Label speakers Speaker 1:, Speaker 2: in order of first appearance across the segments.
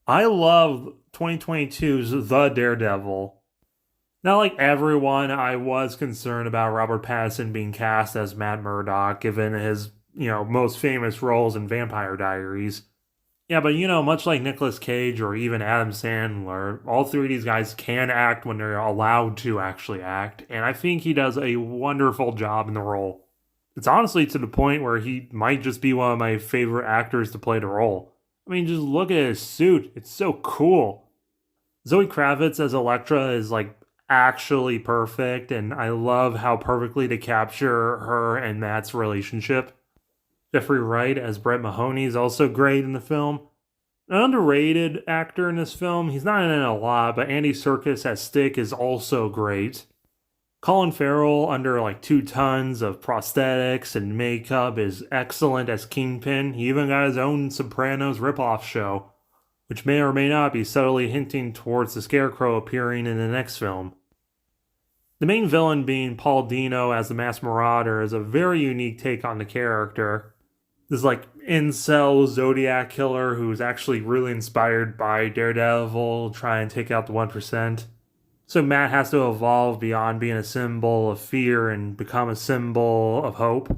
Speaker 1: I love 2022's The Daredevil. Not like everyone, I was concerned about Robert Pattinson being cast as Matt Murdock, given his, most famous roles in Vampire Diaries. Yeah, but much like Nicolas Cage or even Adam Sandler, all three of these guys can act when they're allowed to actually act, and I think he does a wonderful job in the role. It's honestly to the point where he might just be one of my favorite actors to play the role. I mean, just look at his suit. It's so cool. Zoe Kravitz as Elektra is like actually perfect, and I love how perfectly they capture her and Matt's relationship. Jeffrey Wright as Brett Mahoney is also great in the film. An underrated actor in this film, he's not in it a lot, but Andy Serkis as Stick is also great. Colin Farrell, under like 2 tons of prosthetics and makeup, is excellent as Kingpin. He even got his own Sopranos ripoff show, which may or may not be subtly hinting towards the Scarecrow appearing in the next film. The main villain being Paul Dino as the Masked Marauder is a very unique take on the character. This like incel Zodiac killer who's actually really inspired by Daredevil, trying to take out the 1%. So Matt has to evolve beyond being a symbol of fear and become a symbol of hope.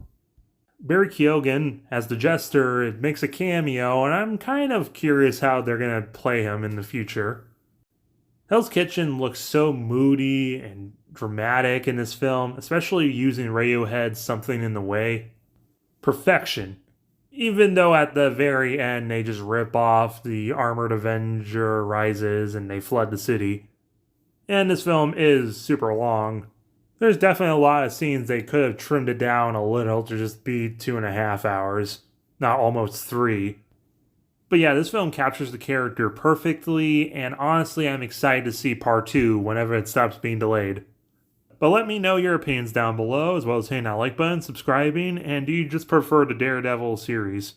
Speaker 1: Barry Keoghan, as the Jester, makes a cameo, and I'm kind of curious how they're going to play him in the future. Hell's Kitchen looks so moody and dramatic in this film, especially using Radiohead's Something in the Way. Perfection. Even though at the very end they just rip off the Armored Avenger Rises and they flood the city. And this film is super long. There's definitely a lot of scenes they could have trimmed it down a little to just be 2.5 hours, not almost 3. But yeah, this film captures the character perfectly, and honestly, I'm excited to see part 2 whenever it stops being delayed. But let me know your opinions down below, as well as hitting that like button, subscribing, and do you just prefer the Daredevil series?